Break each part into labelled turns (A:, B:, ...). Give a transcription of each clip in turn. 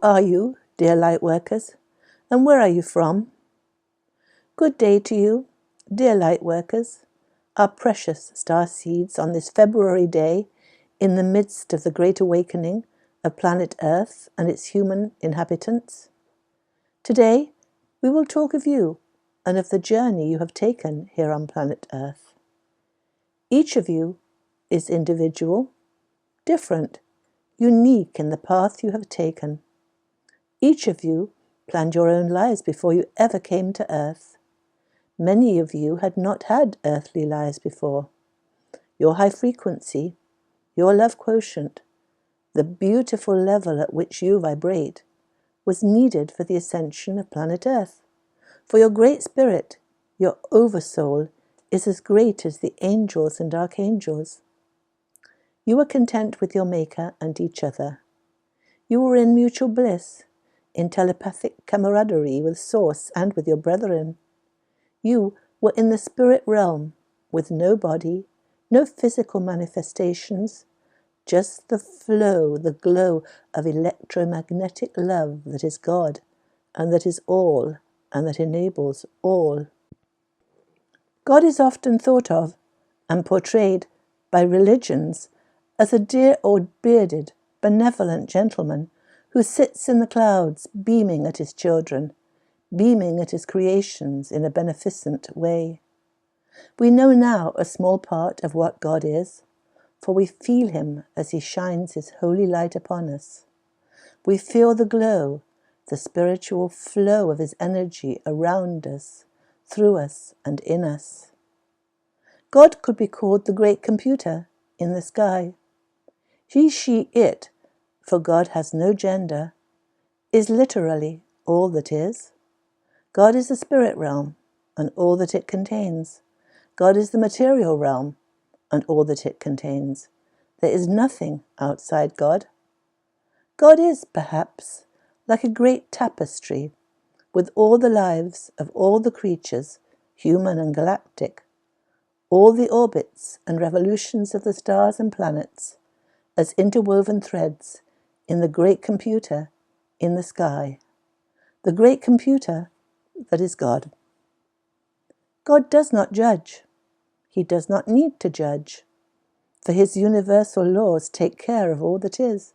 A: are you, dear Lightworkers, and where are you from? Good day to you, dear Lightworkers, our precious star seeds on this February day in the midst of the great awakening of planet Earth and its human inhabitants. Today, we will talk of you and of the journey you have taken here on planet Earth. Each of you is individual, different, unique in the path you have taken. Each of you planned your own lives before you ever came to Earth. Many of you had not had earthly lives before. Your high frequency, your love quotient, the beautiful level at which you vibrate, was needed for the ascension of planet Earth. For your great spirit, your oversoul, is as great as the angels and archangels. You were content with your Maker and each other. You were in mutual bliss, in telepathic camaraderie with Source and with your brethren. You were in the spirit realm, with no body, no physical manifestations, just the flow, the glow of electromagnetic love that is God, and that is all, and that enables all. God is often thought of and portrayed by religions as a dear old bearded, benevolent gentleman who sits in the clouds beaming at his children, beaming at his creations in a beneficent way. We know now a small part of what God is, for we feel him as he shines his holy light upon us. We feel the glow, the spiritual flow of his energy around us, through us, and in us. God could be called the great computer in the sky. He, she, it, for God has no gender, is literally all that is. God is the spirit realm and all that it contains. God is the material realm and all that it contains. There is nothing outside God. God is, perhaps, like a great tapestry, with all the lives of all the creatures, human and galactic, all the orbits and revolutions of the stars and planets, as interwoven threads in the great computer in the sky, the great computer that is God. God does not judge. He does not need to judge, for his universal laws take care of all that is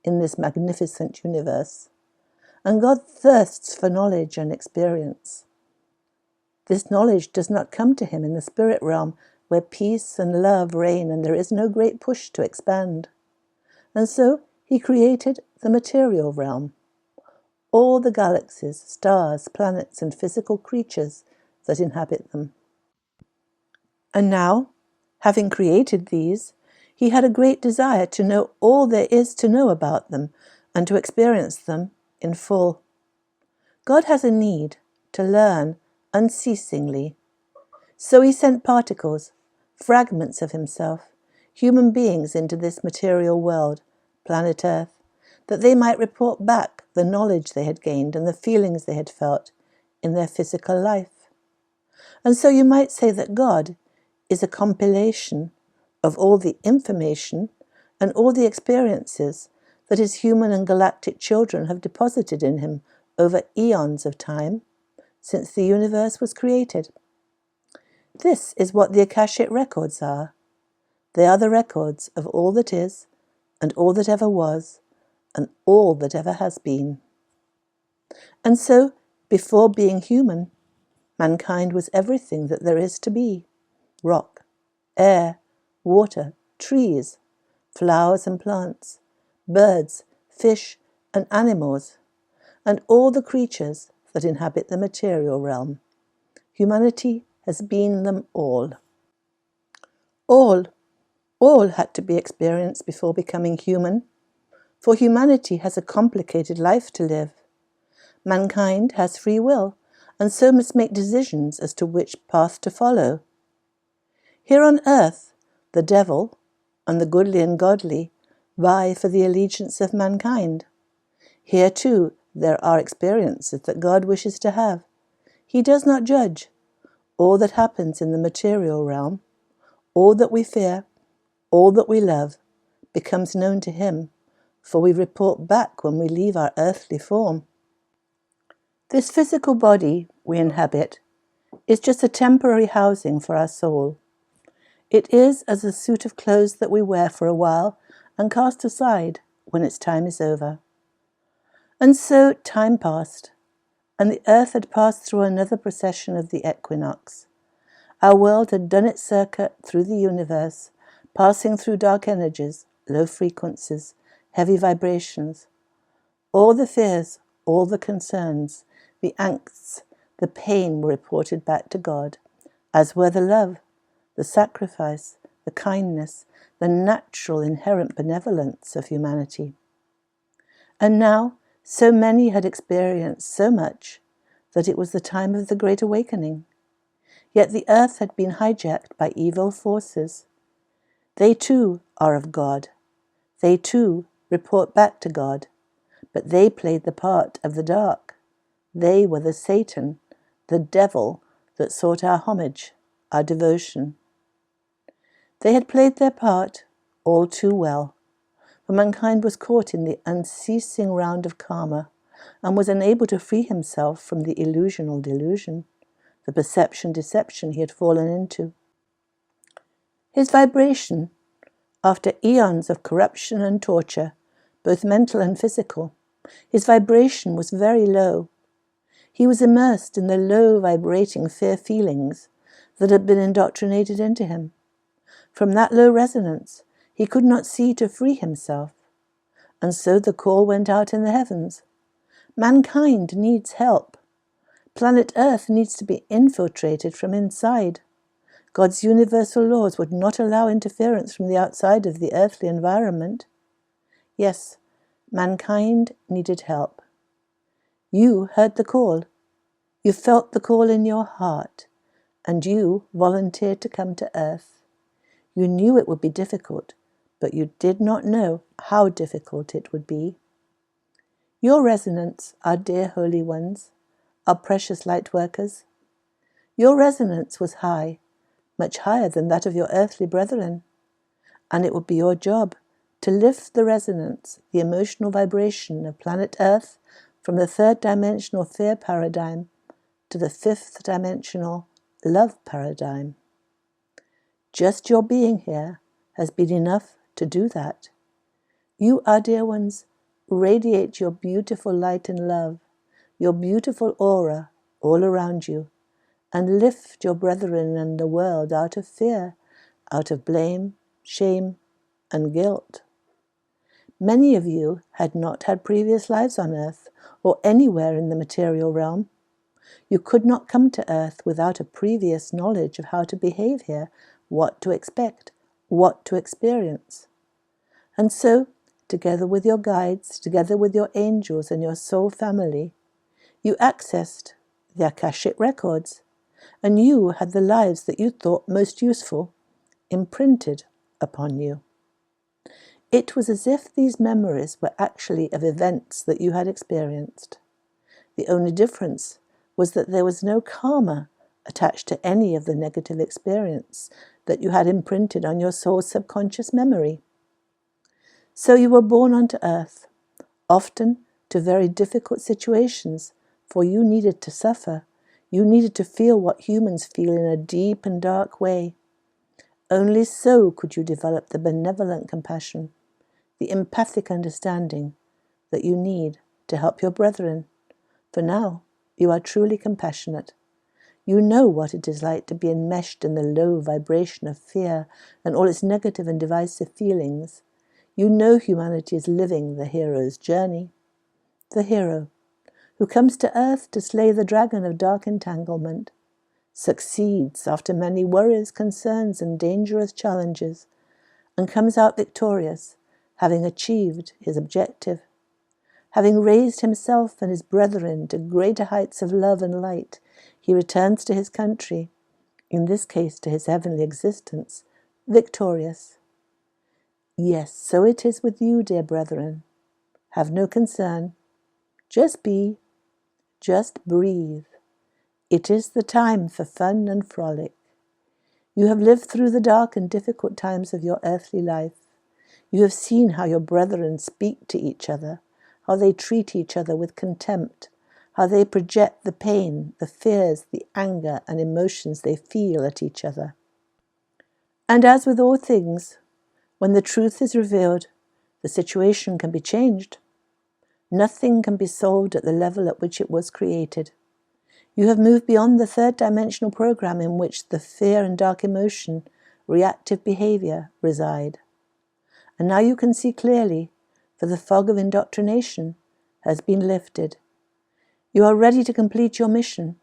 A: in this magnificent universe, and God thirsts for knowledge and experience. This knowledge does not come to him in the spirit realm where peace and love reign and there is no great push to expand. And so he created the material realm, all the galaxies, stars, planets, and physical creatures that inhabit them. And now, having created these, he had a great desire to know all there is to know about them and to experience them in full. God has a need to learn unceasingly. So he sent particles, fragments of himself, human beings into this material world, planet Earth, that they might report back the knowledge they had gained and the feelings they had felt in their physical life. And so you might say that God is a compilation of all the information and all the experiences that his human and galactic children have deposited in him over eons of time since the universe was created. This is what the Akashic records are. They are the records of all that is, and all that ever was, and all that ever has been. And so, before being human, mankind was everything that there is to be: rock, air, water, trees, flowers and plants, birds, fish, and animals, and all the creatures that inhabit the material realm. Humanity has been them all. All had to be experienced before becoming human, for humanity has a complicated life to live. Mankind has free will, and so must make decisions as to which path to follow. Here on earth, the devil and the goodly and godly vie for the allegiance of mankind. Here too there are experiences that God wishes to have. He does not judge. All that happens in the material realm, all that we fear, all that we love, becomes known to him, for we report back when we leave our earthly form. This physical body we inhabit is just a temporary housing for our soul. It is as a suit of clothes that we wear for a while and cast aside when its time is over. And so time passed, and the earth had passed through another procession of the equinox. Our world had done its circuit through the universe, passing through dark energies, low frequencies, heavy vibrations. All the fears, all the concerns, the angsts, the pain were reported back to God, as were the love, the sacrifice, the kindness, the natural inherent benevolence of humanity. And now, so many had experienced so much that it was the time of the Great Awakening. Yet the earth had been hijacked by evil forces. They too are of God. They too report back to God, but they played the part of the dark. They were the Satan, the devil that sought our homage, our devotion. They had played their part all too well, for mankind was caught in the unceasing round of karma and was unable to free himself from the illusional delusion, the perception-deception he had fallen into. His vibration, after eons of corruption and torture, both mental and physical, his vibration was very low. He was immersed in the low vibrating fear feelings that had been indoctrinated into him. From that low resonance, he could not see to free himself. And so the call went out in the heavens. Mankind needs help. Planet Earth needs to be infiltrated from inside. God's universal laws would not allow interference from the outside of the earthly environment. Yes, mankind needed help. You heard the call. You felt the call in your heart, and you volunteered to come to Earth. You knew it would be difficult, but you did not know how difficult it would be. Your resonance, our dear holy ones, our precious light workers. Your resonance was high, much higher than that of your earthly brethren, and it would be your job to lift the resonance, the emotional vibration of planet Earth from the third dimensional fear paradigm to the fifth dimensional love paradigm. Just your being here has been enough to do that. You, our dear ones, radiate your beautiful light and love, your beautiful aura all around you, and lift your brethren and the world out of fear, out of blame, shame, and guilt. Many of you had not had previous lives on Earth or anywhere in the material realm. You could not come to Earth without a previous knowledge of how to behave here, what to expect, what to experience. And so, together with your guides, together with your angels and your soul family, you accessed the Akashic records, and you had the lives that you thought most useful imprinted upon you. It was as if these memories were actually of events that you had experienced. The only difference was that there was no karma attached to any of the negative experience that you had imprinted on your soul's subconscious memory. So you were born onto Earth, often to very difficult situations, for you needed to suffer. You needed to feel what humans feel in a deep and dark way. Only so could you develop the benevolent compassion, the empathic understanding that you need to help your brethren. For now, you are truly compassionate. You know what it is like to be enmeshed in the low vibration of fear and all its negative and divisive feelings. You know humanity is living the hero's journey. The hero, who comes to Earth to slay the dragon of dark entanglement, succeeds after many worries, concerns, and dangerous challenges, and comes out victorious, having achieved his objective. Having raised himself and his brethren to greater heights of love and light, he returns to his country, in this case to his heavenly existence, victorious. Yes, so it is with you, dear brethren. Have no concern. Just be. Just breathe. It is the time for fun and frolic. You have lived through the dark and difficult times of your earthly life. You have seen how your brethren speak to each other, how they treat each other with contempt, how they project the pain, the fears, the anger and emotions they feel at each other. And as with all things, when the truth is revealed, the situation can be changed. Nothing can be solved at the level at which it was created. You have moved beyond the third-dimensional program in which the fear and dark emotion, reactive behavior reside. And now you can see clearly, for the fog of indoctrination has been lifted. You are ready to complete your mission.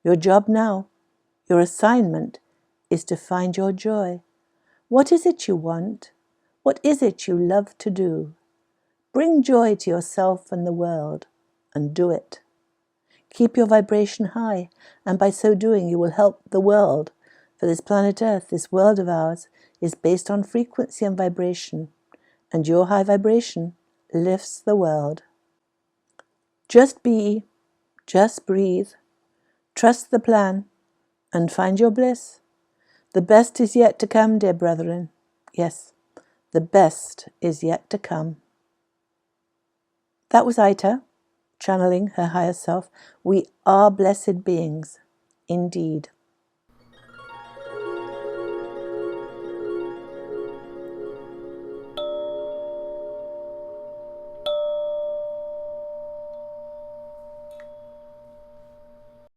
A: Your job now, your assignment, is to find your joy. What is it you want? What is it you love to do? Bring joy to yourself and the world, and do it. Keep your vibration high, and by so doing you will help the world. For this planet Earth, this world of ours, is based on frequency and vibration, and your high vibration lifts the world. Just be, just breathe, trust the plan, and find your bliss. The best is yet to come, dear brethren. Yes, the best is yet to come. That was Aita, channeling her higher self. We are blessed beings, indeed.